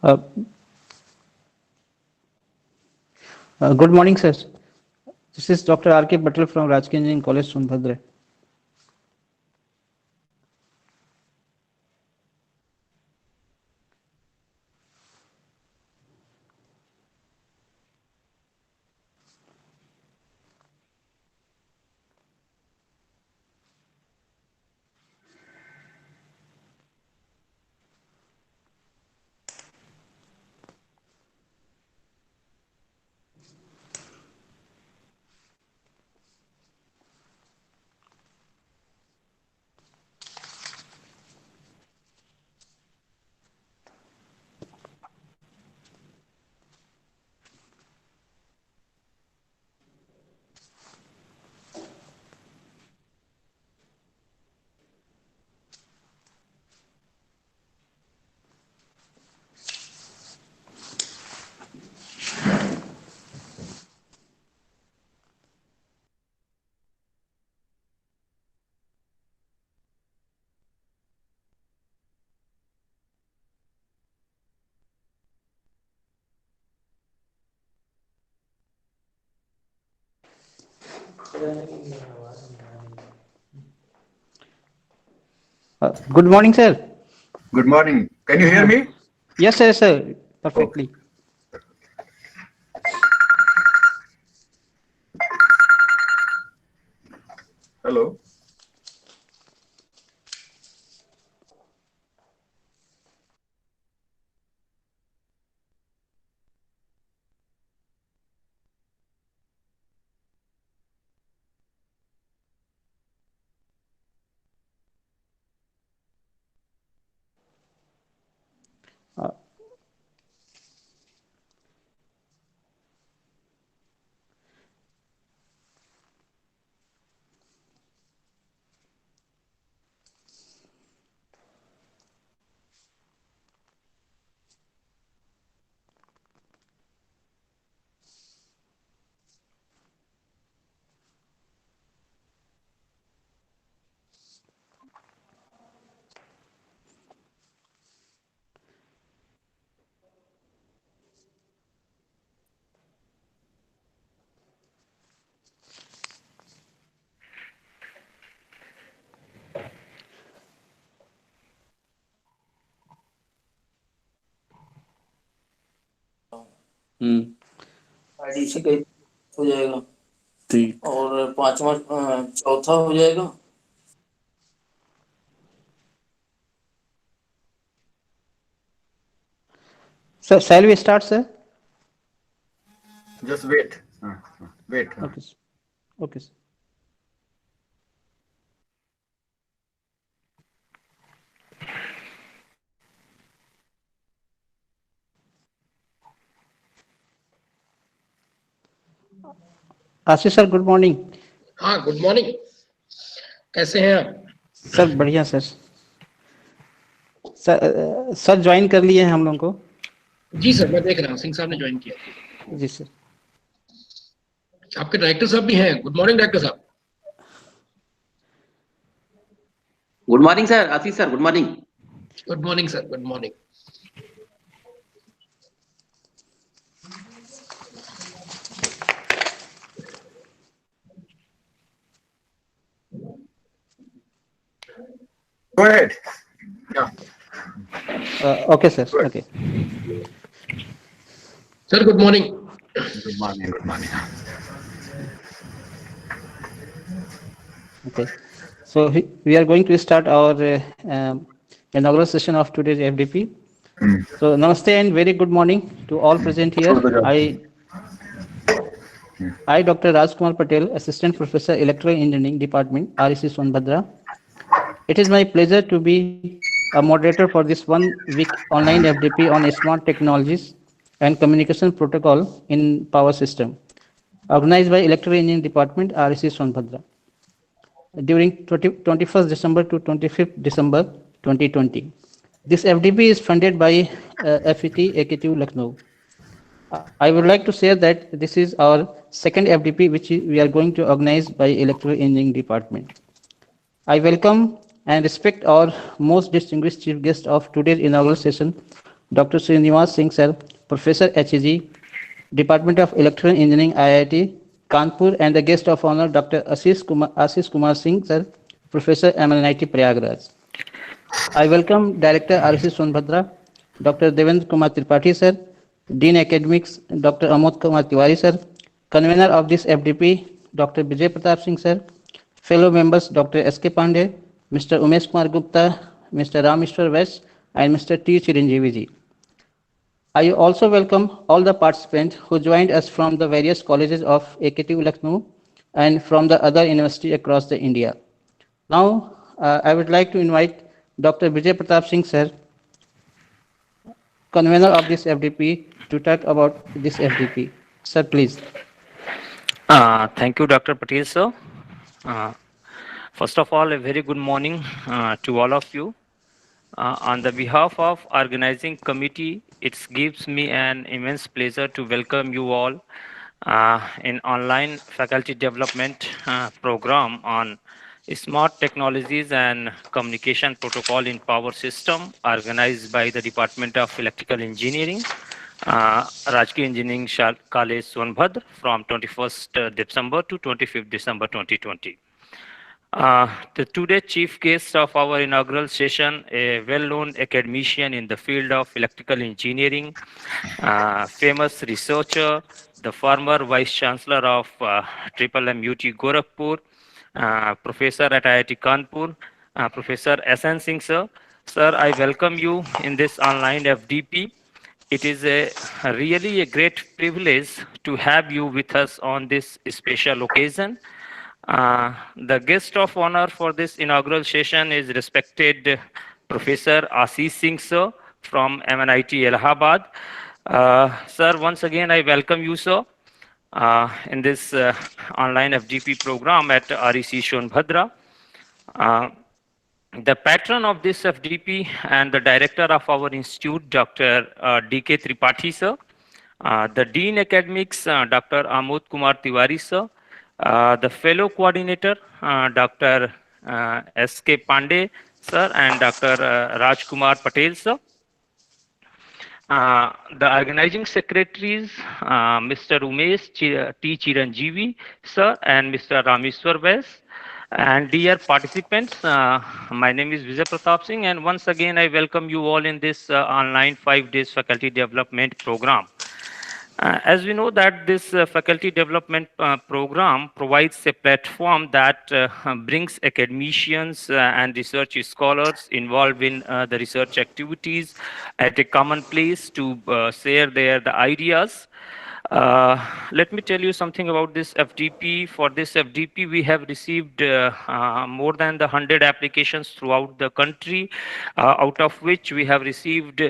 Uh, Good morning, sir. This is Dr. R.K. Patel from Rajkot Engineering College, Sonbhadra. Good morning, sir. Good morning. Can you hear me? Yes, sir. Okay. Perfectly. Hello. Uh, ID से कई हो जाएगा ठीक और पांचवा चौथा हो जाएगा। Sir, shall we start, sir? Just wait. Wait. Okay, sir. Okay, sir. Ashish sir, good morning. हाँ, गुड मॉर्निंग। कैसे हैं आप? सर बढ़िया सर। सर ज्वाइन कर लिए हैं हम लोगों को। जी सर, मैं देख रहा हूँ सिंह साहब ने ज्वाइन किया। जी सर। आपके डायरेक्टर साहब भी हैं। गुड मॉर्निंग डायरेक्टर साहब। Good morning sir, Ashish sir, good morning. Good morning sir, good morning. Go ahead. Yeah. Okay, sir. Okay. Sir good morning. Good morning. Good morning. Okay. So we are going to start our inaugural session of today's FDP. So namaste and very good morning to all present here. I Dr. Rajkumar Patel, Assistant Professor, Electrical Engineering Department, REC Sonbhadra. It is my pleasure to be a moderator for this 1 week online FDP on smart technologies and communication protocol in power system, organized by Electrical Engineering Department, REC Sonbhadra, during 21st December to 25th December 2020. This FDP is funded by FET AKTU Lucknow. I would like to say that this is our second FDP which we are going to organize by Electrical Engineering Department. I welcome and respect our most distinguished chief guest of today's inaugural session, Dr. Srinivas Singh Sir, Professor HEG, Department of Electrical Engineering, IIT, Kanpur, and the guest of honor, Dr. Ashish Kumar Singh Sir, Professor, MNIT Prayagraj. I welcome Director RC Sonbhadra, Dr. Devendra Kumar Tripathi Sir, Dean Academics, Dr. Amod Kumar Tiwari Sir, Convener of this FDP, Dr. Vijay Pratap Singh Sir, fellow members Dr. S.K. Pandey, Mr. Umesh Kumar Gupta, Mr. Rameshwar West, and Mr. T. Chiranjeevi ji. I also welcome all the participants who joined us from the various colleges of AKTU Lucknow and from the other universities across the India. Now, I would like to invite Dr. Vijay Pratap Singh Sir, convener of this FDP, to talk about this FDP. Sir, please. Thank you, Dr. Patel, sir. First of all, a very good morning to all of you. On the behalf of organizing committee, it gives me an immense pleasure to welcome you all in online faculty development program on smart technologies and communication protocol in power system organized by the Department of Electrical Engineering, Rajki Engineering College Sonbhadra from 21st December to 25th December 2020. The today chief guest of our inaugural session, a well-known academician in the field of electrical engineering, famous researcher, the former vice chancellor of MUT Gorakhpur, professor at IIT Kanpur, Professor S.N. Singh sir. Sir, I welcome you in this online FDP. It is really a great privilege to have you with us on this special occasion. The guest of honor for this inaugural session is respected Professor Ashish Singh sir from MNIT Allahabad. Sir, once again, I welcome you, sir, in this online FDP program at REC Sonbhadra. The patron of this FDP and the director of our institute, Dr. D.K. Tripathi sir, the Dean Academics, Dr. Amod Kumar Tiwari sir, the fellow coordinator, Dr. S.K. Pandey sir, and Dr. Rajkumar Patel sir. The organizing secretaries, Mr. Umesh T. Chiranjeevi sir, and Mr. Rameshwar West. And dear participants, my name is Vijay Pratap Singh, and once again I welcome you all in this online 5 days faculty development program. As we know that this faculty development program provides a platform that brings academicians and research scholars involved in the research activities at a common place to share the ideas. Let me tell you something about this FDP. For this FDP, we have received more than 100 applications throughout the country, out of which we have received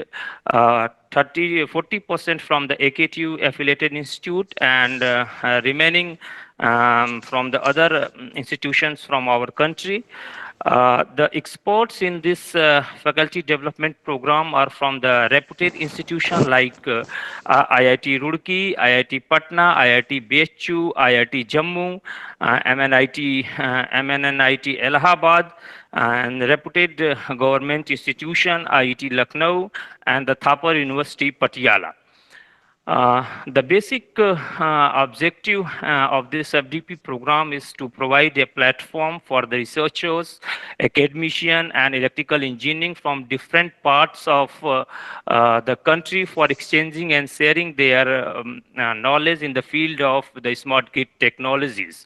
40% from the AKTU affiliated institute and remaining from the other institutions from our country. The experts in this faculty development program are from the reputed institutions like IIT Roorkee, IIT Patna, IIT BHU, IIT Jammu, MNIT Allahabad, and reputed government institution IIT Lucknow and the Thapar University Patiala. The basic objective of this FDP program is to provide a platform for the researchers, academicians, and electrical engineering from different parts of the country for exchanging and sharing their knowledge in the field of the smart grid technologies.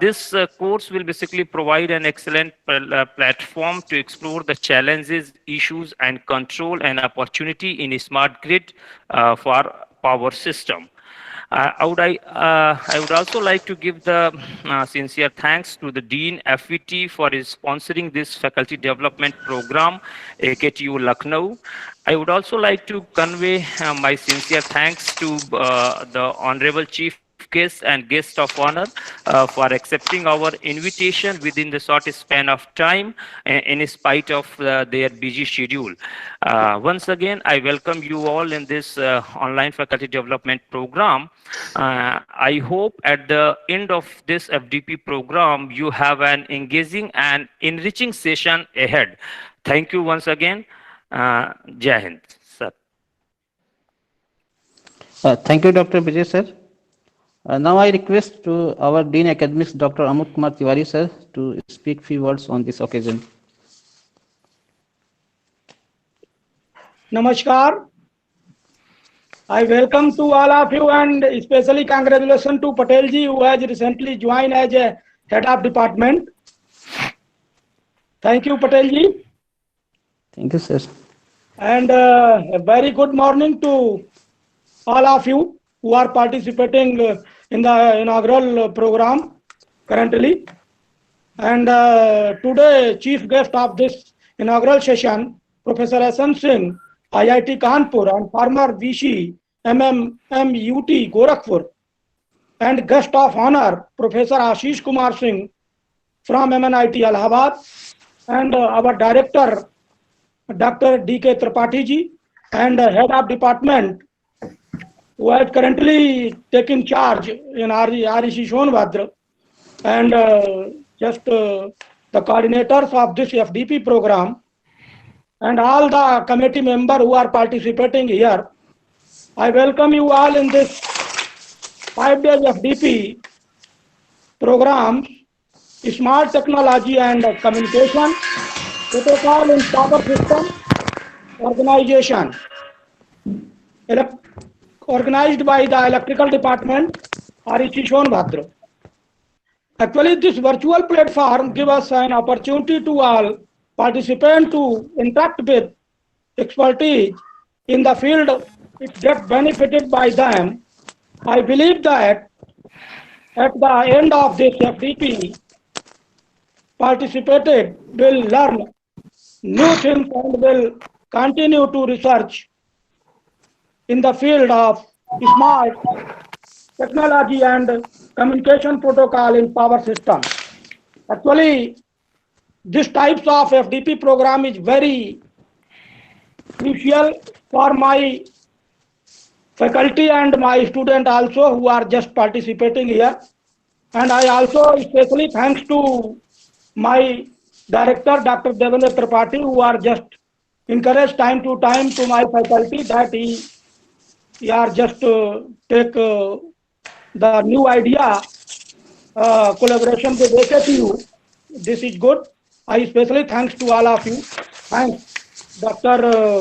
This course will basically provide an excellent platform to explore the challenges, issues, and control and opportunity in a smart grid for power system. I would also like to give the sincere thanks to the Dean FET for his sponsoring this faculty development program, AKTU Lucknow. I would also like to convey my sincere thanks to the Honorable Chief Guest and guest of honor for accepting our invitation within the short span of time in spite of their busy schedule. Once again, I welcome you all in this online faculty development program. I hope at the end of this FDP program, you have an engaging and enriching session ahead. Thank you once again. Jai Hind, sir. Thank you, Dr. Vijay, sir. Now I request to our Dean Academics, Dr. Amut Kumar Tiwari, sir, to speak few words on this occasion. Namaskar. I welcome to all of you and especially congratulations to Patel ji who has recently joined as a head of department. Thank you, Patel ji. Thank you, sir. And a very good morning to all of you who are participating in the inaugural program currently. And today, chief guest of this inaugural session, Professor S.N. Singh, IIT Kanpur and former VC MMUT Gorakhpur, and guest of honor, Professor Ashish Kumar Singh from MNIT Allahabad, and our director, Dr. D.K. Tripathi ji, and head of department who is currently taking charge in REC Sonbhadra, and the coordinators of this FDP program, and all the committee members who are participating here. I welcome you all in this 5 days FDP program, Smart Technology and Communication, Protocol in Power System Organization, organized by the Electrical Department, REC Sonbhadra. Actually, this virtual platform gives us an opportunity to all participants to interact with expertise in the field it get benefited by them. I believe that at the end of this FDP, participated will learn new things and will continue to research in the field of smart technology and communication protocol in power system. Actually, this types of FDP program is very crucial for my faculty and my student also who are just participating here. And I also especially thanks to my director, Dr. Devendra Tripathi, who are just encouraged time to time to my faculty that he are just take the new idea collaboration with SFU. This is good. I especially thanks to all of you. Thanks Dr.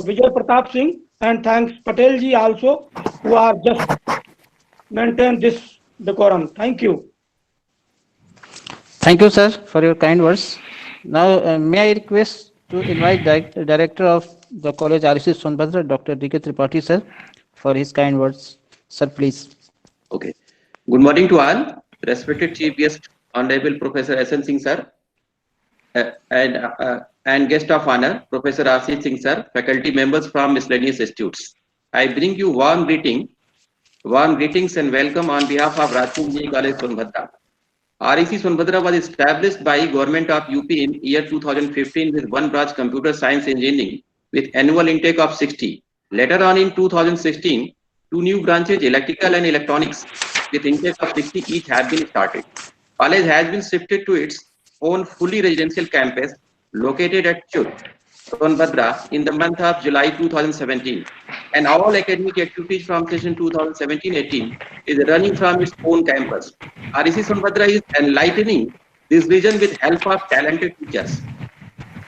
Vijay Pratap Singh and thanks Patel ji also who are just maintain this decorum. Thank you. Thank you, sir, for your kind words. Now, may I request to invite the director of the college REC Sonbhadra, Dr. D.K. Tripathi, sir, for his kind words. Sir, please. Okay. Good morning to all. Respected Chief Guest, Honorable Professor S.N. Singh, sir, and guest of honor, Professor Ashish Singh, sir, faculty members from miscellaneous institutes. I bring you warm greetings and welcome on behalf of Rajput Engineering College, Sonbhadra. REC Sonbhadra was established by Government of UP in year 2015 with one branch computer science engineering with annual intake of 60. Later on in 2016, two new branches, electrical and electronics, with intake of 60 each have been started. College has been shifted to its own fully residential campus located at Chut, Sonbhadra in the month of July 2017. And all academic activities from session 2017-18 is running from its own campus. REC Sonbhadra is enlightening this vision with help of talented teachers.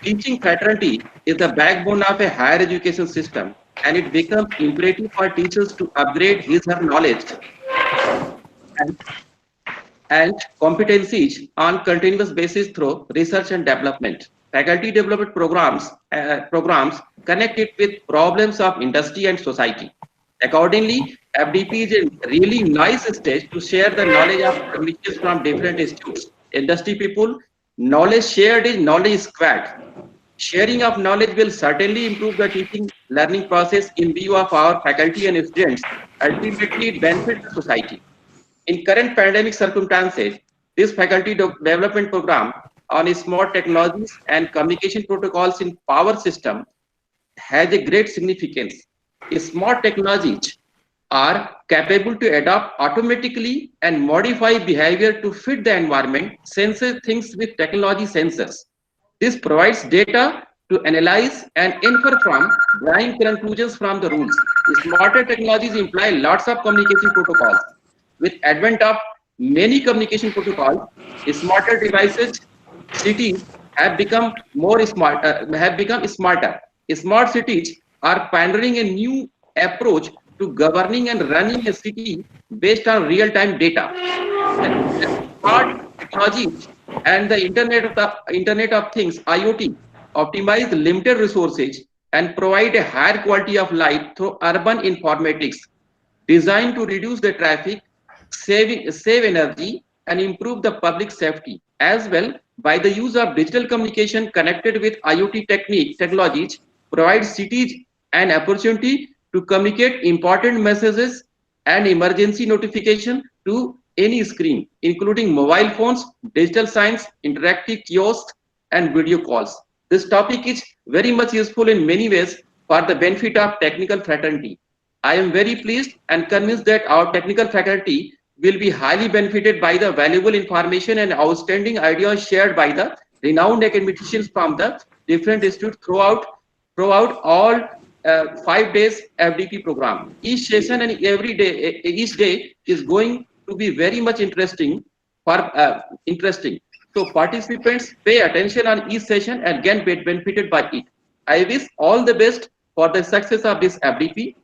Teaching fraternity is the backbone of a higher education system, and it becomes imperative for teachers to upgrade his or her knowledge and competencies on continuous basis through research and development. Faculty development programs connect it with problems of industry and society. Accordingly, FDP is a really nice stage to share the knowledge of communities from different institutes. Industry people, knowledge shared is knowledge squared. Sharing of knowledge will certainly improve the teaching learning process in view of our faculty and students. Ultimately, it benefits the society. In current pandemic circumstances, this faculty development program on smart technologies and communication protocols in power system has a great significance. Smart technologies are capable to adapt automatically and modify behavior to fit the environment, senses things with technology sensors. This provides data to analyze and infer from, drawing conclusions from the rules. Smarter technologies imply lots of communication protocols. With advent of many communication protocols, smarter devices, cities have become smarter. Smart cities are pioneering a new approach to governing and running a city based on real-time data. Smart technologies and the Internet of Things (IoT) optimize limited resources and provide a higher quality of life through urban informatics, designed to reduce the traffic, save energy, and improve the public safety. As well, by the use of digital communication connected with IoT technologies, provide cities an opportunity to communicate important messages and emergency notification to any screen, including mobile phones, digital signs, interactive kiosks, and video calls. This topic is very much useful in many ways for the benefit of technical fraternity. I am very pleased and convinced that our technical faculty will be highly benefited by the valuable information and outstanding ideas shared by the renowned academicians from the different institutes throughout all 5 days FDP program. Each session and each day is going to be very much interesting. So participants pay attention on each session and get benefited by it. I wish all the best for the success of this FDP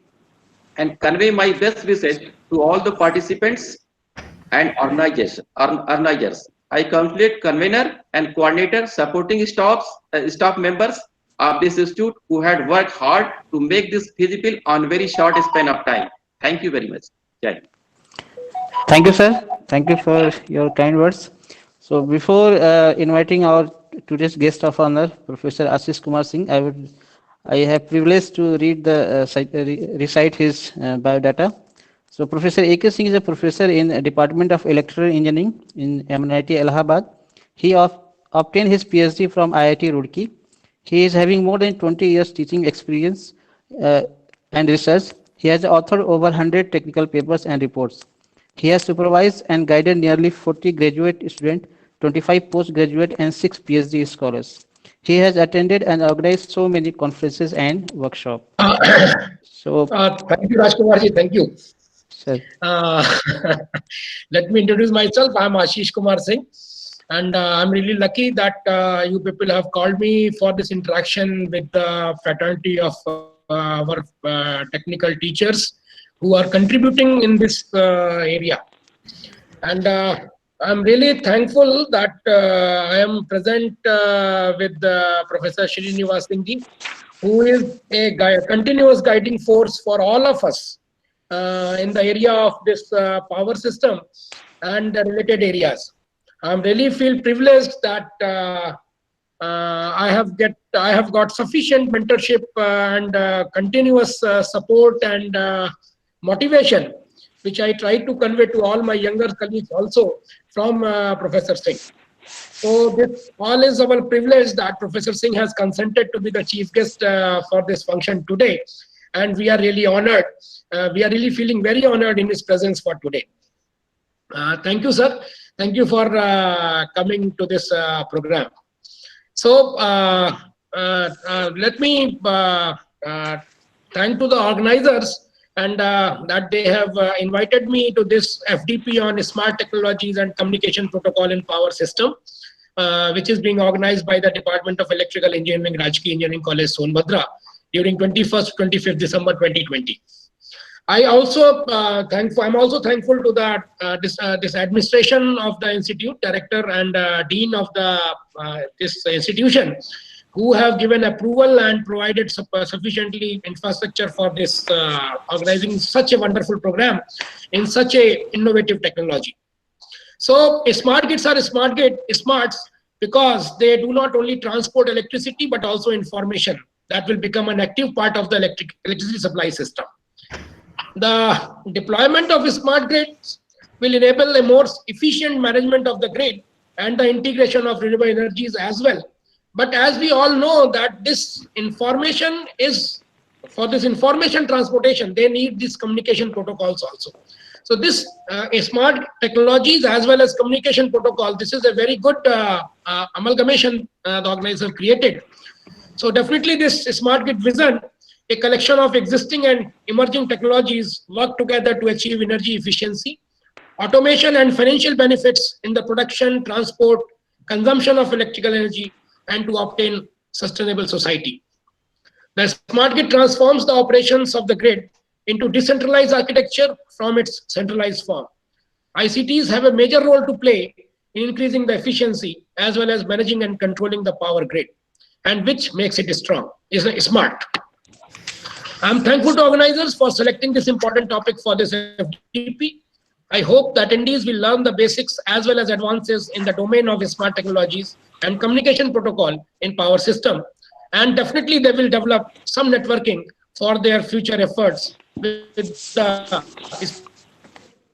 and convey my best wishes to all the participants and organizers. I congratulate convener and coordinator, supporting staff members of this institute who had worked hard to make this feasible on very short span of time. Thank you very much. Jai. Thank you, sir. Thank you for your kind words. So before inviting our today's guest of honor, Professor Ashish Kumar Singh, I have privilege to read recite his biodata. So Professor A.K. Singh is a professor in the Department of Electrical Engineering in MNIT Allahabad. He obtained his PhD from IIT Roorkee. He is having more than 20 years teaching experience and research. He has authored over 100 technical papers and reports. He has supervised and guided nearly 40 graduate students, 25 postgraduate, and 6 PhD scholars. He has attended and organized so many conferences and workshops. Thank you, Rajkumarji. Thank you. Sir. Let me introduce myself. I'm Ashish Kumar Singh, and I'm really lucky that you people have called me for this interaction with the fraternity of our technical teachers who are contributing in this area. And I'm really thankful that I am present with Professor Srinivas Singh ji, who is a continuous guiding force for all of us in the area of this power system and the related areas. I'm really feel privileged that I have got sufficient mentorship and continuous support and motivation, which I try to convey to all my younger colleagues also from Professor Singh. So this all is our privilege that Professor Singh has consented to be the chief guest for this function today. And we are really honored. We are really feeling very honored in his presence for today. Thank you, sir. Thank you for coming to this program. So let me thank to the organizers and that they have invited me to this FDP on smart technologies and communication protocol in power system, which is being organized by the Department of Electrical Engineering, Rajkee Engineering College, Sonbhadra, during 21st to 25th December 2020. I'm also thankful to the this administration of the institute, director and dean of the this institution, who have given approval and provided sufficiently infrastructure for this organizing such a wonderful program in such a innovative technology. So smart grids are smarts because they do not only transport electricity but also information that will become an active part of the electricity supply system. The deployment of smart grids will enable a more efficient management of the grid and the integration of renewable energies as well. But as we all know that this information is, for this information transportation, they need these communication protocols also. So this smart technologies as well as communication protocol, this is a very good amalgamation the organizers have created. So definitely this smart grid vision, a collection of existing and emerging technologies work together to achieve energy efficiency, automation and financial benefits in the production, transport, consumption of electrical energy, and to obtain sustainable society. The smart grid transforms the operations of the grid into decentralized architecture from its centralized form. ICTs have a major role to play in increasing the efficiency as well as managing and controlling the power grid, and which makes it strong, is smart. I'm thankful to organizers for selecting this important topic for this FDP. I hope the attendees will learn the basics as well as advances in the domain of smart technologies and communication protocol in power system. And definitely they will develop some networking for their future efforts with the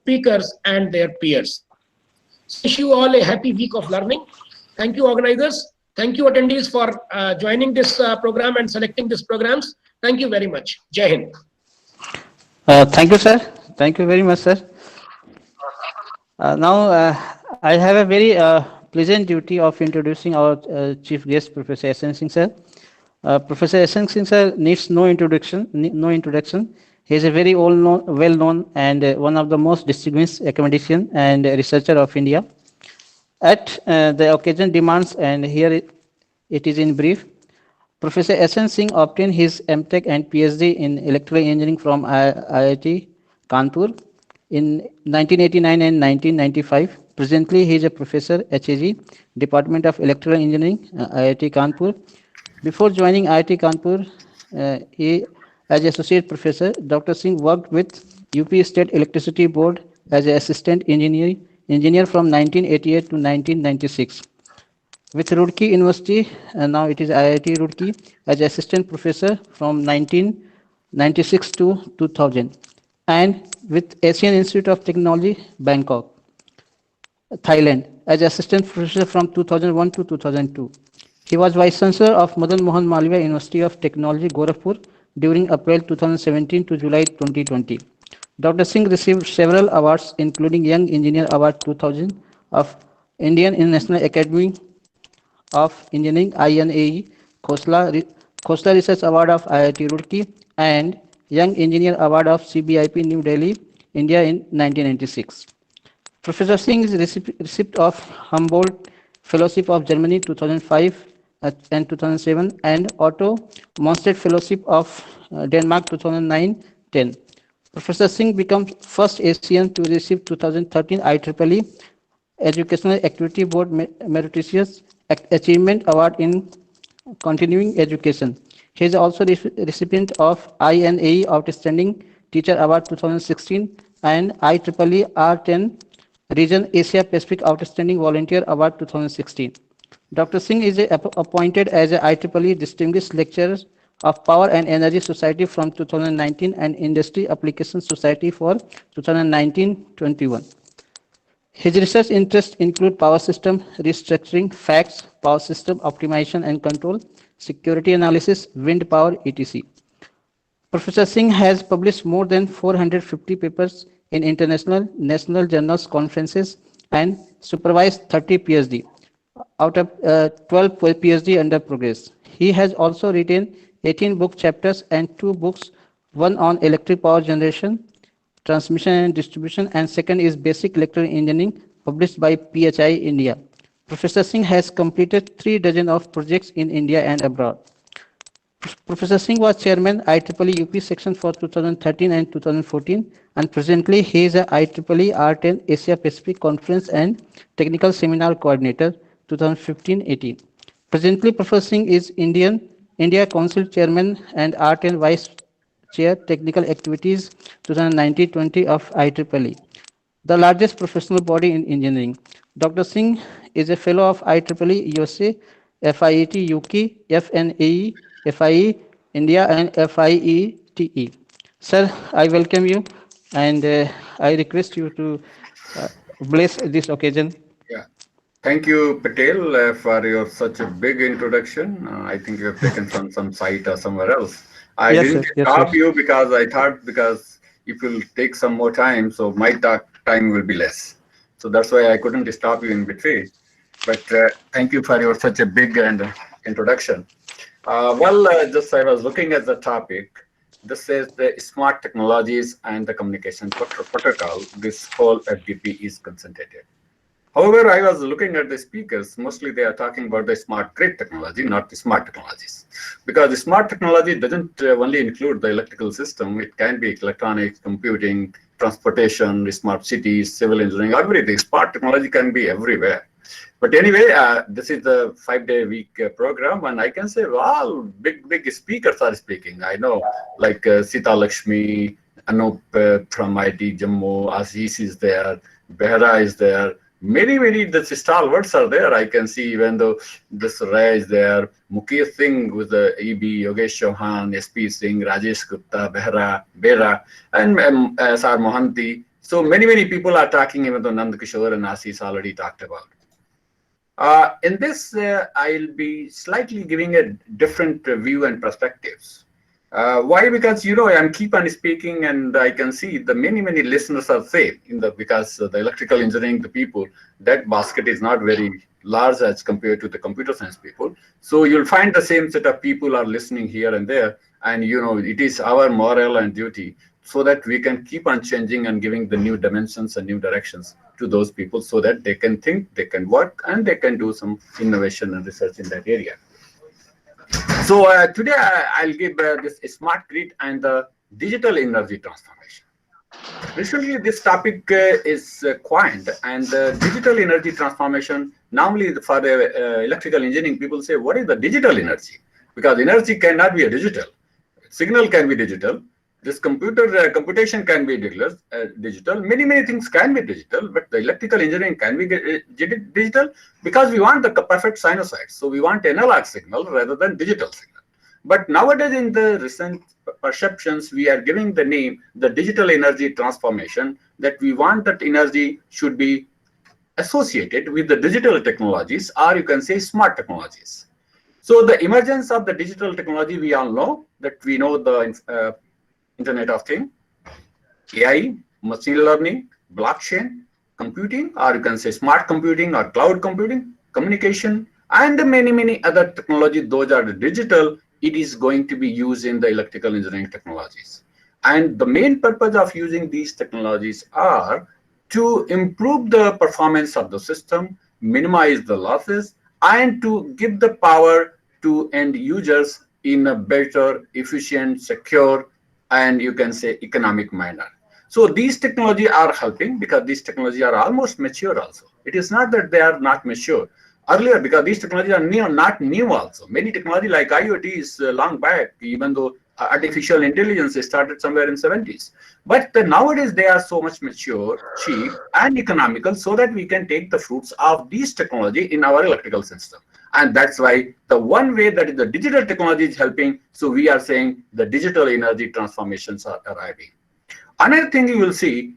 speakers and their peers. So wish you all a happy week of learning. Thank you, organizers. Thank you, attendees, for joining this program and selecting these programs. Thank you very much. Jai Hind. Thank you, sir. Thank you very much, sir. Now, I have a very pleasant duty of introducing our chief guest, Professor S.N. Singh, sir. Professor S.N. Singh, sir, needs no introduction. He is a very well-known and one of the most distinguished academician and researcher of India. At the occasion demands, and here it is in brief, Professor S.N. Singh obtained his MTech and PhD in electrical engineering from IIT Kanpur in 1989 and 1995. Presently, he is a professor HAG, Department of Electrical Engineering, IIT Kanpur. Before joining IIT Kanpur, he, as associate professor, Dr. Singh worked with UP State Electricity Board as an assistant engineer from 1988 to 1996. With Roorkee University, and now it is IIT Roorkee, as assistant professor from 1996 to 2000. And with Asian Institute of Technology, Bangkok, Thailand, as assistant professor from 2001 to 2002. He was vice chancellor of Madan Mohan Malviya University of Technology, Gorakhpur, during April 2017 to July 2020. Dr. Singh received several awards, including Young Engineer Award 2000 of Indian National Academy of Engineering, INAE, Khosla Research Award of IIT Roorkee, and Young Engineer Award of CBIP New Delhi, India in 1996. Professor Singh is recipient of Humboldt Fellowship of Germany 2005 and 2007 and Otto Monstedt Fellowship of Denmark 2009-10. Professor Singh becomes first Asian to receive 2013 IEEE Educational Activity Board Meritorious Achievement Award in Continuing Education. He is also recipient of INAE Outstanding Teacher Award 2016 and IEEE R10 Region Asia Pacific Outstanding Volunteer Award 2016. Dr. Singh is appointed as a IEEE Distinguished Lecturer of Power and Energy Society from 2019 and Industry Applications Society for 2019-21. His research interests include power system restructuring, facts, power system optimization and control, security analysis, wind power, etc. Professor Singh has published more than 450 papers in international, national journals, conferences, and supervised 30 PhD, out of 12 PhD under progress. He has also written 18 book chapters and 2 books, one on electric power generation, transmission and distribution, and second is Basic Electrical Engineering, published by PHI India. Professor Singh has completed 3 dozen of projects in India and abroad. Professor Singh was chairman IEEE UP section for 2013 and 2014, and presently he is a IEEE R10 Asia Pacific Conference and Technical Seminar Coordinator 2015-18. Presently, Professor Singh is India Council Chairman and R10 Vice Chair Technical Activities 2019-20 of IEEE, the largest professional body in engineering. Dr. Singh is a fellow of IEEE USA, FIET UK, FNAE, FIE India, and FIETE. Sir, I welcome you, and I request you to bless this occasion. Yeah. Thank you, Patel, for your such a big introduction. I think you have taken from some site or somewhere else. I Yes, didn't sir. Yes, stop sir. you because I thought because if you'll take some more time, so my talk time will be less. So that's why I couldn't stop you in between. But thank you for your such a big and introduction. Just I was looking at the topic. This is the smart technologies and the communication protocol. This whole FDP is concentrated. However, I was looking at the speakers. Mostly they are talking about the smart grid technology, not the smart technologies. Because the smart technology doesn't only include the electrical system. It can be electronics, computing, transportation, smart cities, civil engineering, everything. Smart technology can be everywhere. But anyway, this is the 5-day week program, and I can say, wow, big speakers are speaking. I know, like Sita Lakshmi, Anup from IT Jammu, Aziz is there, Behra is there. Many the stalwarts are there. I can see, even though this Ray is there, Mukesh Singh with the EB, Yogesh Chauhan, SP Singh, Rajesh Gupta, Behra, and Sar Mohanty. So many people are talking, even though Nand Kishore and Asis already talked about. In this, I'll be slightly giving a different view and perspectives. Why? Because I'm keep on speaking, and I can see the many listeners are safe because the electrical engineering, the people, that basket is not very large as compared to the computer science people. So you'll find the same set of people are listening here and there, and it is our moral and duty so that we can keep on changing and giving the new dimensions and new directions to those people so that they can think, they can work, and they can do some innovation and research in that area. So today I'll give this smart grid and the digital energy transformation. Recently, this topic is coined, and digital energy transformation. Normally, for the electrical engineering, people say, "What is the digital energy?" Because energy cannot be a digital. Signal can be digital. This computation can be digital. Many things can be digital, but the electrical engineering can be digital because we want the perfect sinusoid. So we want analog signal rather than digital signal. But nowadays, in the recent perceptions, we are giving the name the digital energy transformation, that we want that energy should be associated with the digital technologies, or you can say smart technologies. So the emergence of the digital technology, we all know that we know the Internet of Things, AI, machine learning, blockchain, computing, or you can say smart computing or cloud computing, communication, and many other technologies. Those are the digital. It is going to be used in the electrical engineering technologies. And the main purpose of using these technologies are to improve the performance of the system, minimize the losses, and to give the power to end users in a better, efficient, secure, and you can say economic manner. So these technologies are helping because these technologies are almost mature also. It is not that they are not mature. Earlier, because these technologies are not new also. Many technology like IoT is long back, even though artificial intelligence started somewhere in 70s. But nowadays they are so much mature, cheap, and economical, so that we can take the fruits of these technology in our electrical system. And that's why the one way that the digital technology is helping, so we are saying the digital energy transformations are arriving. Another thing you will see,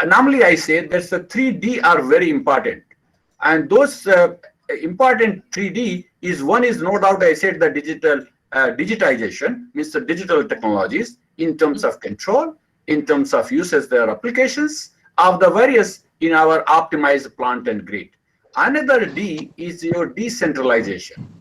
normally I say that the 3D are very important. And those important 3D is, one is no doubt I said the digital digitization, means the digital technologies in terms of control, in terms of uses their applications of the various in our optimized plant and grid. Another D is your decentralization.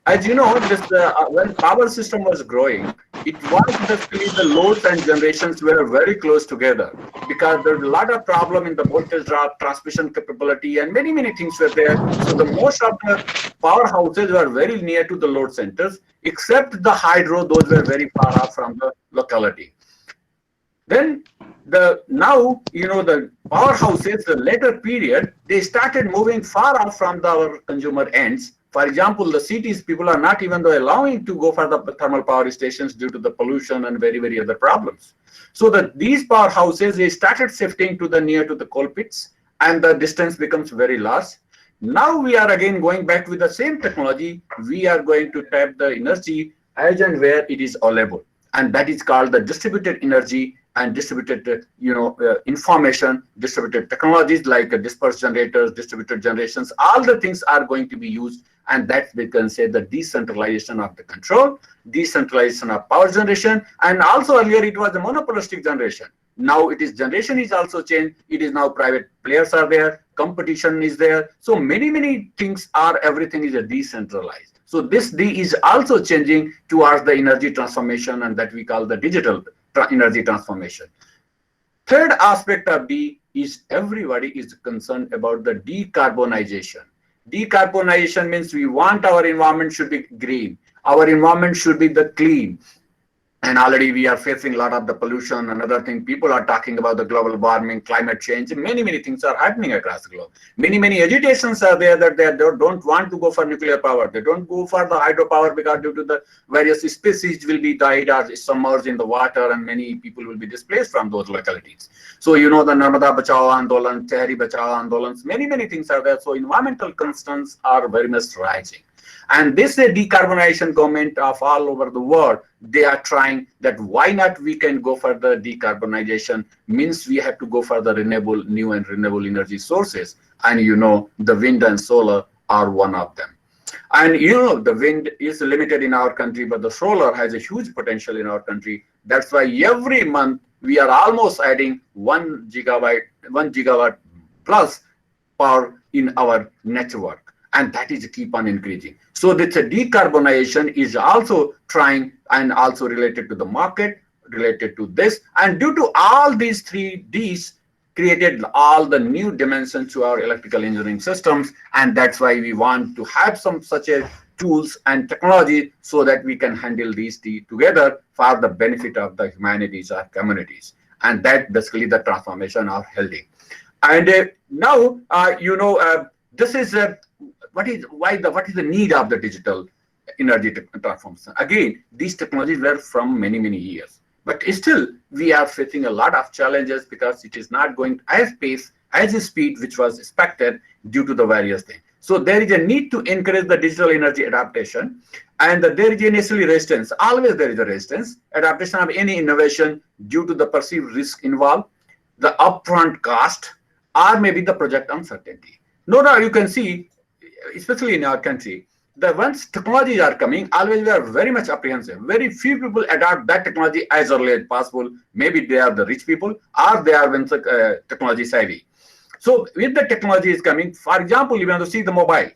As you know, this when power system was growing, it was basically the loads and generations were very close together because there's a lot of problem in the voltage drop, transmission capability, and many things were there. So the most of the powerhouses were very near to the load centers, except the hydro; those were very far off from the locality. Then now the powerhouses, the later period, they started moving far off from our consumer ends. For example, the cities, people are not even allowing to go for the thermal power stations due to the pollution and very other problems. So these powerhouses, they started shifting to the near to the coal pits, and the distance becomes very large. Now we are again going back with the same technology. We are going to tap the energy as and where it is available, and that is called the distributed energy and distributed information, distributed technologies like dispersed generators, distributed generations. All the things are going to be used, and that we can say the decentralization of the control, decentralization of power generation, and also earlier it was a monopolistic generation. Now it is generation is also changed. It is now private players are there, competition is there. So many things are, everything is a decentralized. So this D is also changing towards the energy transformation, and that we call the digital energy transformation. Third aspect of D is everybody is concerned about the decarbonization. Decarbonization means we want our environment should be green. Our environment should be the clean. And already we are facing a lot of the pollution. Another thing, people are talking about the global warming, climate change, and many things are happening across the globe. Many agitations are there that they don't want to go for nuclear power. They don't go for the hydropower because due to the various species will be died or submerged in the water, and many people will be displaced from those localities. So you know the Narmada Bachao Andolan, Tehri Bachao Andolans, many things are there. So environmental concerns are very much rising. And this decarbonization government of all over the world, they are trying that why not we can go for the decarbonization, means we have to go for the new and renewable energy sources. And you know, the wind and solar are one of them. And you know, the wind is limited in our country, but the solar has a huge potential in our country. That's why every month we are almost adding 1 gigawatt plus power in our network. And that is keep on increasing. So this decarbonization is also trying, and also related to the market, related to this. And due to all these 3 Ds, created all the new dimensions to our electrical engineering systems. And that's why we want to have some such a tools and technology so that we can handle these together for the benefit of the humanities or communities. And that basically the transformation are healthy. And now, you know, this is what is the need of the digital energy transformation? Again, these technologies were from many years, but still we are facing a lot of challenges because it is not going as the speed which was expected due to the various things. So there is a need to encourage the digital energy adaptation, and there is initially resistance. Always there is a resistance. Adaptation of any innovation due to the perceived risk involved, the upfront cost, or maybe the project uncertainty. No doubt you can see, especially in our country, that once technologies are coming, always we are very much apprehensive. Very few people adopt that technology as early as possible. Maybe they are the rich people, or they are technology savvy. So with the technology is coming, for example, you want to see the mobile.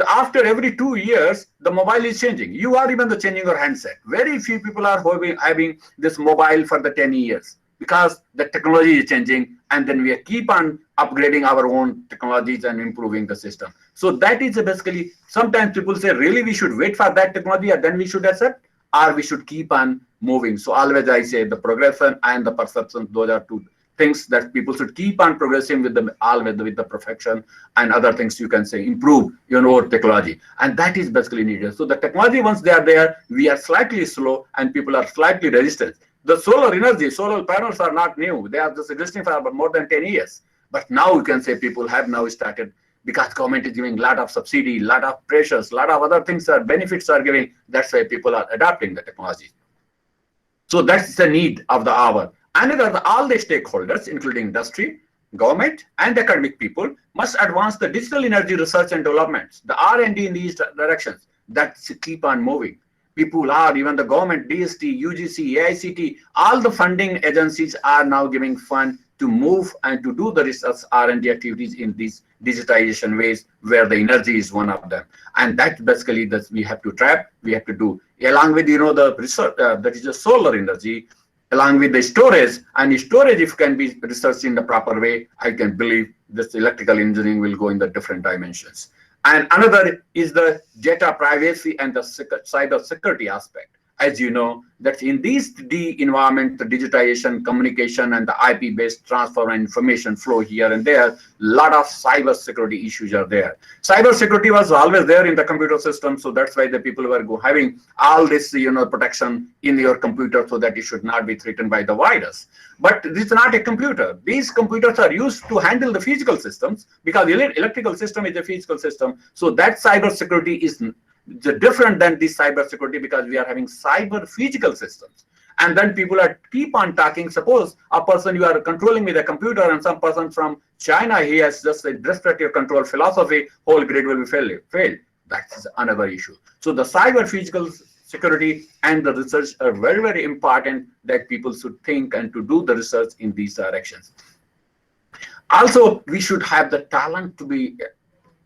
After every 2 years, the mobile is changing. You are even changing your handset. Very few people are having this mobile for the 10 years because the technology is changing, and then we keep on upgrading our own technologies and improving the system. So that is basically, sometimes people say, really, we should wait for that technology and then we should accept, or we should keep on moving. So always I say the progression and the perception, those are 2 things that people should keep on progressing with them, always with the perfection, and other things you can say improve your technology. And that is basically needed. So the technology, once they are there, we are slightly slow and people are slightly resistant. The solar energy, solar panels are not new. They are just existing for about more than 10 years. But now you can say people have now started, because government is giving a lot of subsidy, a lot of pressures, a lot of other things are benefits are giving. That's why people are adopting the technology. So that's the need of the hour. Another, all the stakeholders, including industry, government, and academic people, must advance the digital energy research and developments, the R&D in these directions that keep on moving. People are, even the government, DST, UGC, AICT, all the funding agencies are now giving fund to move and to do the research R&D activities in these digitization ways, where the energy is one of them. And that basically that we have to trap, we have to do, along with, the research, that is the solar energy, along with the storage, and storage if can be researched in the proper way, I can believe this electrical engineering will go in the different dimensions. And another is the data privacy and the cyber security aspect. As you know, that in these environment, the digitization, communication, and the IP-based transfer and information flow here and there, a lot of cyber security issues are there. Cyber security was always there in the computer system, so that's why the people were having all this, protection in your computer so that it should not be threatened by the virus. But this is not a computer. These computers are used to handle the physical systems, because the electrical system is a physical system. So that cyber security is different than this cyber security, because we are having cyber physical systems. And then people keep on talking. Suppose a person you are controlling with a computer, and some person from China, he has just a destructive control philosophy, whole grid will be failed. That is another issue. So the cyber physical security, and the research are very, very important that people should think and to do the research in these directions. Also, we should have the talent to be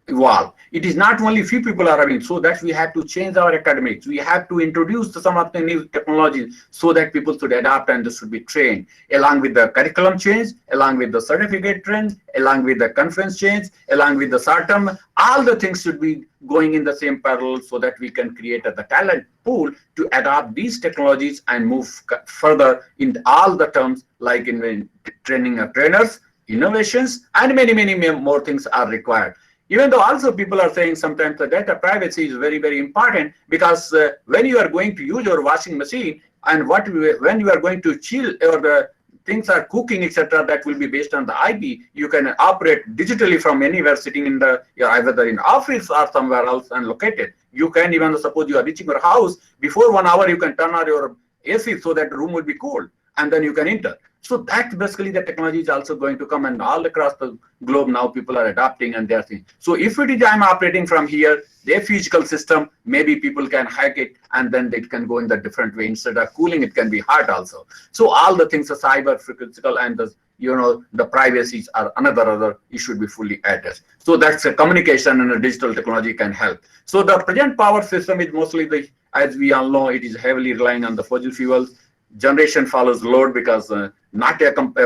evolve. It is not only few people are having, so that we have to change our academics. We have to introduce some of the new technologies so that people should adapt and they should be trained, along with the curriculum change, along with the certificate trend, along with the conference change, along with the SARTM. All the things should be going in the same parallel so that we can create the talent pool to adopt these technologies and move further in all the terms, like in training of trainers, innovations, and many, many more things are required. Even though also people are saying sometimes the data privacy is very, very important, because when you are going to use your washing machine and when you are going to chill or the things are cooking, etc., that will be based on the IP. You can operate digitally from anywhere, sitting in the either in office or somewhere else and located. You can even suppose you are reaching your house before 1 hour, you can turn on your AC so that the room will be cool, and then you can enter. So that basically the technology is also going to come, and all across the globe now people are adapting and they're saying. So if it is I'm operating from here, their physical system, maybe people can hack it and then it can go in the different way. Instead of cooling, it can be hot also. So all the things are cyber, physical, and the privacies are another issue should be fully addressed. So that's a communication and a digital technology can help. So the present power system is mostly as we all know, it is heavily relying on the fossil fuels. Generation follows load because not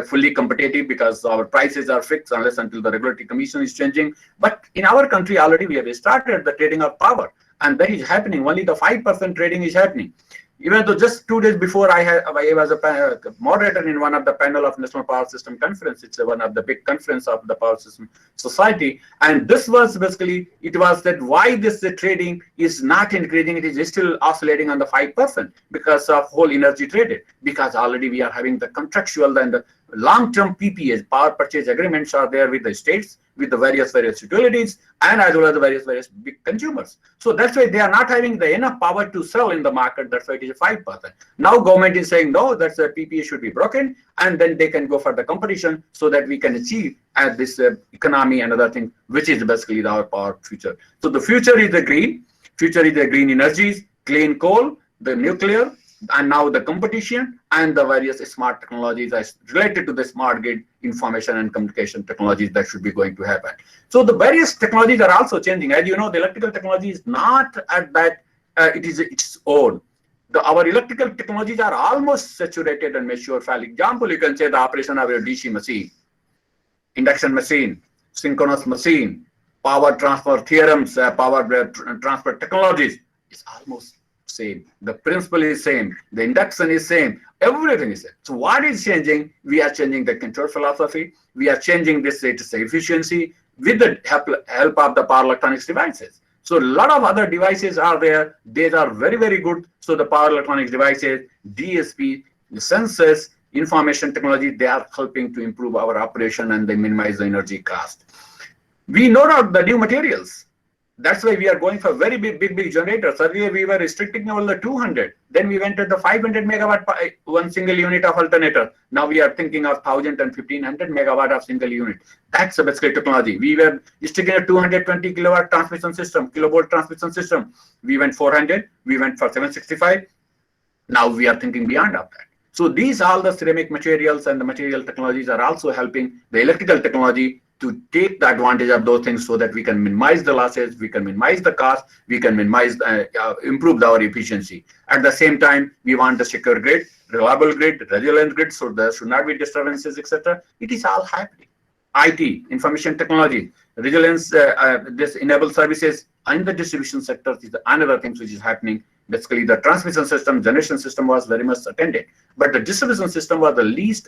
fully competitive, because our prices are fixed unless until the regulatory commission is changing. But in our country already we have started the trading of power, and that is happening. Only the 5% trading is happening. Even though just 2 days before I was a moderator in one of the panel of National Power System Conference. It's one of the big conference of the Power System Society, and this was basically, it was that why this trading is not increasing, it is still oscillating on the 5% because of whole energy traded, because already we are having the contractual and the long-term PPAs, power purchase agreements are there with the states, with the various utilities, and as well as the various big consumers. So that's why they are not having the enough power to sell in the market. That's why it is 5%. Now government is saying no, that's the PPA should be broken, and then they can go for the competition so that we can achieve at this economy and other thing, which is basically our power future. So the future is the green. Future is the green energies, clean coal, the nuclear, and now the competition and the various smart technologies as related to the smart grid, information and communication technologies that should be going to happen. So the various technologies are also changing. As you know, the electrical technology is not at that, it is its own. Our electrical technologies are almost saturated and mature. For example, you can say the operation of your DC machine, induction machine, synchronous machine, power transfer theorems, power transfer technologies is almost same. The principle is same. The induction is same. Everything is same. So what is changing? We are changing the control philosophy. We are changing this efficiency with the help of the power electronics devices. So a lot of other devices are there. They are very, very good. So the power electronics devices, DSP, the sensors, information technology, they are helping to improve our operation and they minimize the energy cost. We know out the new materials. That's why we are going for very big generators. Earlier we were restricting all the 200. Then we went to the 500 megawatt one single unit of alternator. Now we are thinking of 1,000 and 1,500 megawatt of single unit. That's the best technology. We were sticking a 220 kilowatt transmission system, kilovolt transmission system. We went 400. We went for 765. Now we are thinking beyond of that. So these all the ceramic materials and the material technologies are also helping the electrical technology to take the advantage of those things so that we can minimize the losses, we can minimize the cost, we can minimize, improve our efficiency. At the same time, we want a secure grid, reliable grid, resilient grid, so there should not be disturbances, etc. It is all happening. IT, information technology, resilience, this enable services, and the distribution sector is another thing which is happening. Basically, the transmission system, generation system was very much attended, but the distribution system was the least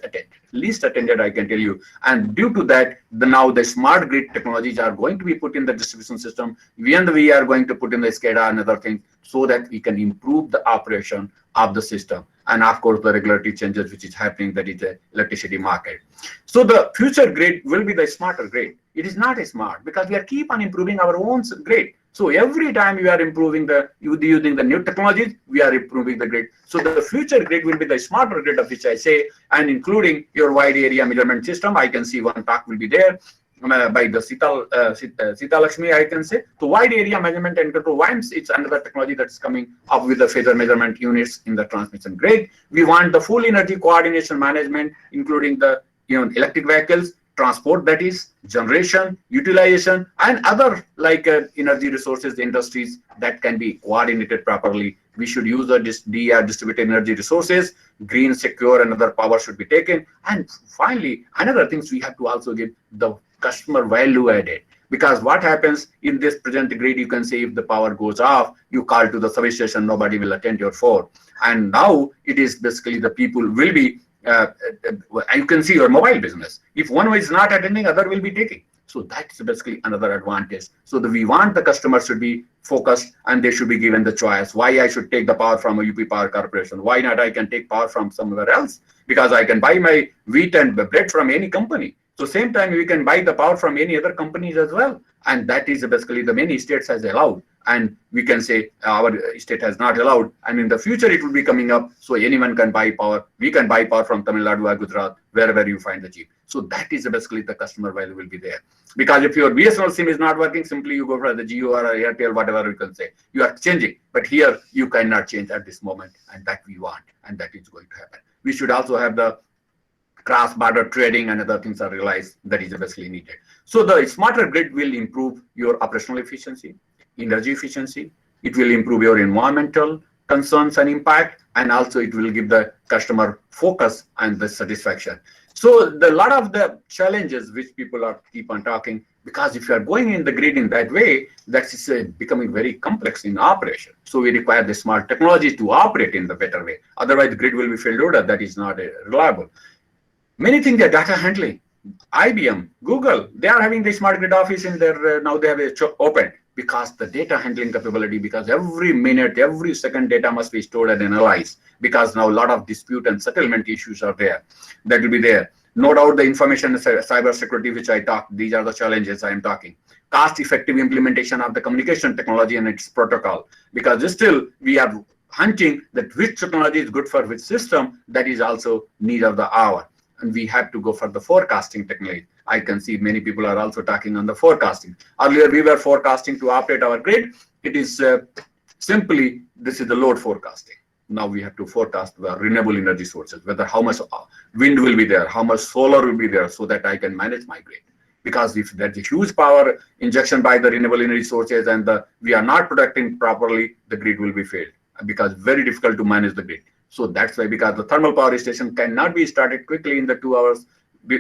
attended, I can tell you. And due to that, now the smart grid technologies are going to be put in the distribution system. We are going to put in the SCADA and other things so that we can improve the operation of the system. And of course, the regulatory changes which is happening, that is the electricity market. So the future grid will be the smarter grid. It is not a smart because we are keep on improving our own grid. So every time we are improving using the new technologies, we are improving the grid. So the future grid will be the smarter grid of which I say, and including your wide area measurement system. I can see one talk will be there. by the Sita Lakshmi, I can say. So wide area measurement and control WAMS, it's another technology that's coming up with the phasor measurement units in the transmission grid. We want the full energy coordination management, including the electric vehicles, transport, that is generation, utilization, and other like energy resources industries that can be coordinated properly. We should use the DER, distributed energy resources, green, secure, and other power should be taken. And finally, another things we have to also give the customer value added. Because what happens in this present grid, you can say if the power goes off, you call to the substation, nobody will attend your phone. And now it is basically the people will be, you can see your mobile business. If one is not attending, other will be taking. So that's basically another advantage. So we want the customer should be focused and they should be given the choice. Why I should take the power from a UP Power Corporation? Why not I can take power from somewhere else? Because I can buy my wheat and bread from any company. So same time, we can buy the power from any other companies as well. And that is basically the many states has allowed. And we can say our state has not allowed. And in the future, it will be coming up. So anyone can buy power. We can buy power from Tamil Nadu or Gujarat, wherever you find the cheap. So that is basically the customer value will be there. Because if your BSNL SIM is not working, simply you go for the Jio or Airtel, whatever you can say. You are changing. But here, you cannot change at this moment. And that we want. And that is going to happen. We should also have the cross-border trading and other things are realized that is basically needed. So the smarter grid will improve your operational efficiency, energy efficiency. It will improve your environmental concerns and impact, and also it will give the customer focus and the satisfaction. So a lot of the challenges which people are keep on talking, because if you are going in the grid in that way, that is becoming very complex in operation. So we require the smart technology to operate in the better way. Otherwise, the grid will be failed order. That is not reliable. Many things are data handling. IBM, Google, they are having the smart grid office in their, now they have it open because the data handling capability, because every minute, every second data must be stored and analyzed, because now a lot of dispute and settlement issues are there. That will be there. No doubt the information cyber security, which I talked, these are the challenges I am talking. Cost-effective implementation of the communication technology and its protocol, because still we are hunting that which technology is good for which system, that is also need of the hour. And we have to go for the forecasting technology. I can see many people are also talking on the forecasting. Earlier, we were forecasting to operate our grid. It is simply, this is the load forecasting. Now we have to forecast the renewable energy sources, whether how much wind will be there, how much solar will be there, so that I can manage my grid. Because if there's a huge power injection by the renewable energy sources and we are not protecting properly, the grid will be failed, because very difficult to manage the grid. So that's why, because the thermal power station cannot be started quickly in the 2 hours,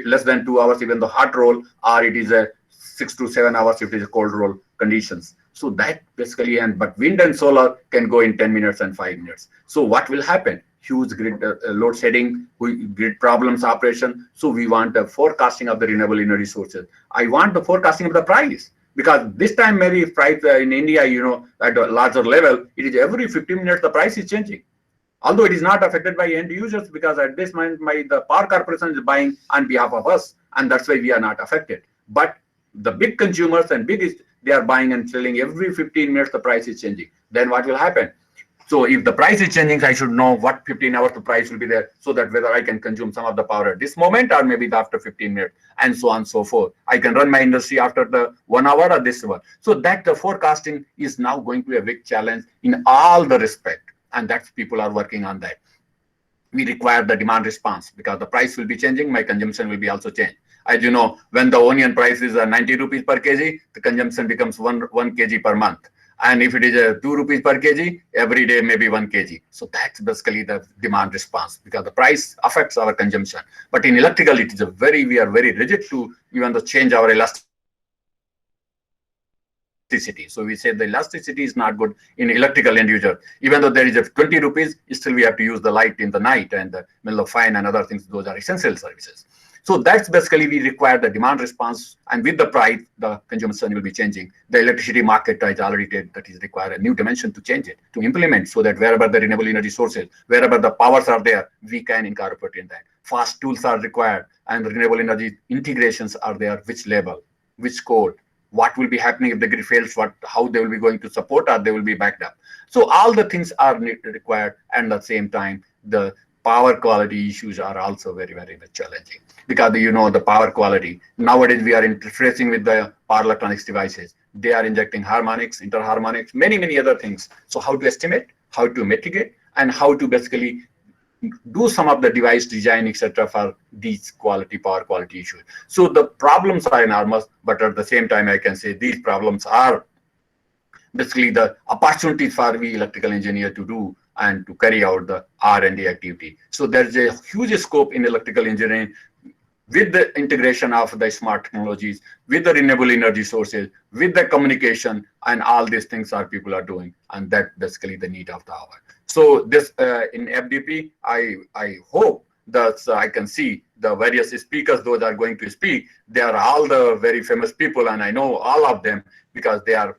less than 2 hours, even the hot roll, or it is a 6 to 7 hours if it is a cold roll conditions. So that basically, but wind and solar can go in 10 minutes and 5 minutes. So what will happen? Huge grid load shedding, grid problems operation. So we want the forecasting of the renewable energy sources. I want the forecasting of the price. Because this time maybe price in India, at a larger level, it is every 15 minutes the price is changing. Although it is not affected by end users, because at this moment the power corporation is buying on behalf of us, and that's why we are not affected. But the big consumers and biggest, they are buying and selling every 15 minutes the price is changing. Then what will happen? So if the price is changing, I should know what 15 hours the price will be there, so that whether I can consume some of the power at this moment or maybe after 15 minutes, and so on and so forth. I can run my industry after the 1 hour or this one. So that the forecasting is now going to be a big challenge in all the respect. And that's people are working on that. We require the demand response, because the price will be changing, my consumption will be also changed. As you know, when the onion price is 90 rupees per kg, the consumption becomes 1 kg per month. And if it is 2 rupees per kg, every day maybe 1 kg. So that's basically the demand response, because the price affects our consumption. But in electrical, it is we are very rigid to even to change our elasticity. So we say the elasticity is not good in electrical end user. Even though there is a 20 rupees, still we have to use the light in the night and the middle of fine and other things. Those are essential services. So that's basically we require the demand response, and with the price, the consumption will be changing. The electricity market is already that is require a new dimension to change it, to implement, so that wherever the renewable energy sources, wherever the powers are there, we can incorporate in that. Fast tools are required, and the renewable energy integrations are there. Which level, which code, what will be happening if the grid fails, how they will be going to support, or they will be backed up. So all the things are required, and at the same time, the power quality issues are also very, very challenging. because you know the power quality. Nowadays we are interfacing with the power electronics devices. They are injecting harmonics, interharmonics, many other things. So how to estimate, how to mitigate, and how to basically do some of the device design, etc., for these power quality issues. So the problems are enormous, but at the same time, I can say these problems are basically the opportunities for we electrical engineer to do and to carry out the R&D activity. So there's a huge scope in electrical engineering with the integration of the smart technologies, with the renewable energy sources, with the communication, and all these things are people are doing, and that basically the need of the hour. So this in FDP, I hope that I can see the various speakers, those are going to speak. They are all the very famous people, and I know all of them because they have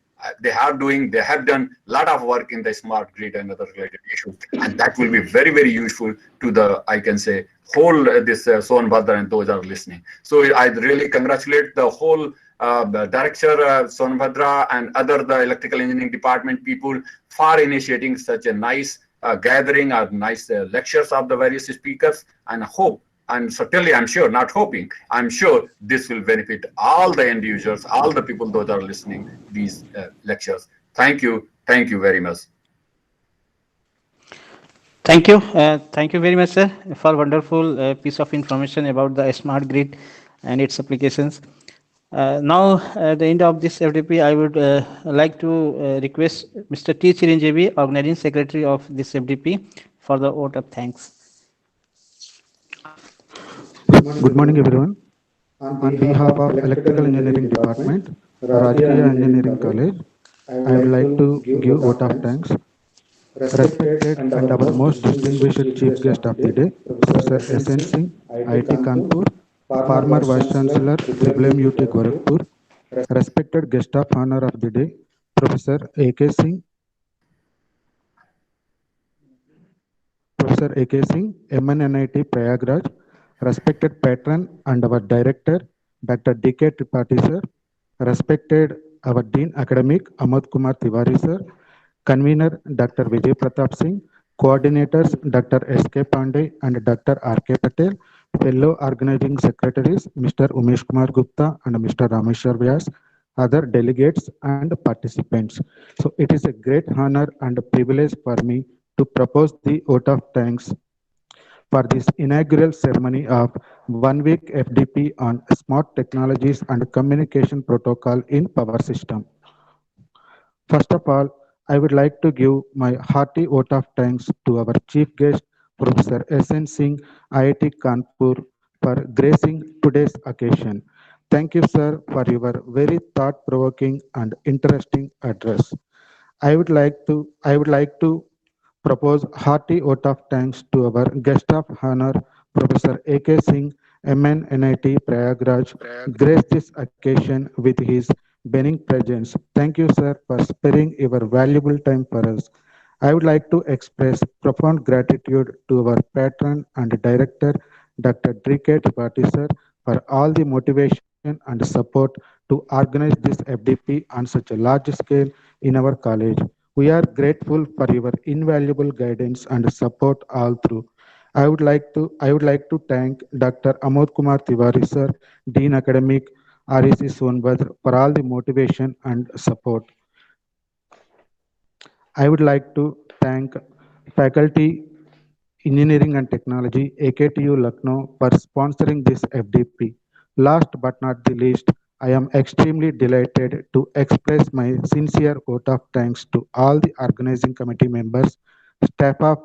done a lot of work in the smart grid and other related issues, and that will be very useful to the, I can say, whole this Sonbhadra and those are listening. So I really congratulate the whole the director Sonbhadra and other the electrical engineering department people for initiating such a nice gathering or nice lectures of the various speakers, and hope, and certainly I'm sure, not hoping, I'm sure this will benefit all the end users, all the people those are listening these lectures. Thank you very much. Thank you. Thank you very much, sir, for wonderful piece of information about the smart grid and its applications. Now, at the end of this FDP, I would like to request Mr. T. Chiranjeevi, Organizing Secretary of this FDP, for the vote of thanks. Good morning, everyone. On behalf of Electrical Engineering Department, Rajkiya Engineering College, I would like to give vote of thanks. Respected and our most distinguished chief guest of the day, Professor S.N. Singh, IIT Kanpur, former Vice Chancellor, Triple UT Gorakhpur, respected guest of honor of the day, Professor A.K. Singh, MNNIT Prayagraj, respected patron and our director, Dr. D.K. Tripathi sir, respected our Dean Academic, Amod Kumar Tiwari sir, convener, Dr. Vijay Pratap Singh, coordinators, Dr. S.K. Pandey and Dr. R.K. Patel, fellow organizing secretaries, Mr. Umesh Kumar Gupta and Mr. Rameshwar Vyas, other delegates and participants. So it is a great honor and a privilege for me to propose the vote of thanks for this inaugural ceremony of 1 week FDP on smart technologies and communication protocol in power system. First of all, I would like to give my hearty vote of thanks to our chief guest, Professor S.N. Singh, IIT Kanpur, for gracing today's occasion. Thank you, sir, for your very thought-provoking and interesting address. I would like to propose hearty vote of thanks to our guest of honor, Professor A.K. Singh, MNNIT Prayagraj, grace this occasion with his beaming presence. Thank you, sir, for sparing your valuable time for us. I would like to express profound gratitude to our patron and director, Dr. D.K. Tripathi, sir, for all the motivation and support to organize this FDP on such a large scale in our college. We are grateful for your invaluable guidance and support all through. I would like to thank Dr. Amod Kumar Tiwari, sir, Dean Academic, REC Sonbhadra, for all the motivation and support. I would like to thank Faculty Engineering and Technology, AKTU Lucknow, for sponsoring this FDP. Last but not the least, I am extremely delighted to express my sincere vote of thanks to all the organizing committee members, staff of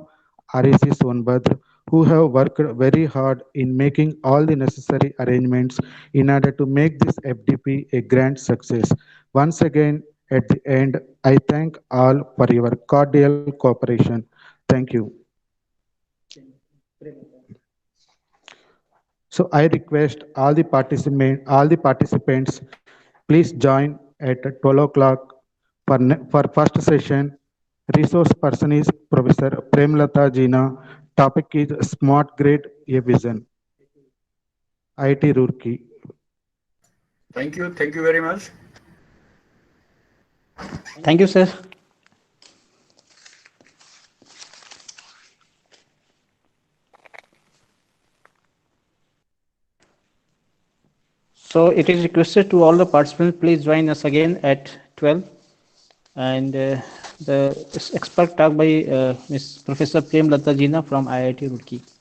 REC Sonbhadra, who have worked very hard in making all the necessary arrangements in order to make this FDP a grand success. Once again, at the end, I thank all for your cordial cooperation. Thank you. So I request all the participants, please join at 12 o'clock for first session. Resource person is Professor Premlata Jina. Topic is Smart Grid, a Vision. IIT Roorkee. Thank you very much. Thank you, sir. So it is requested to all the participants, please join us again at 12. And the expert talk by Ms. Professor Prem Lata Jina from IIT Roorkee.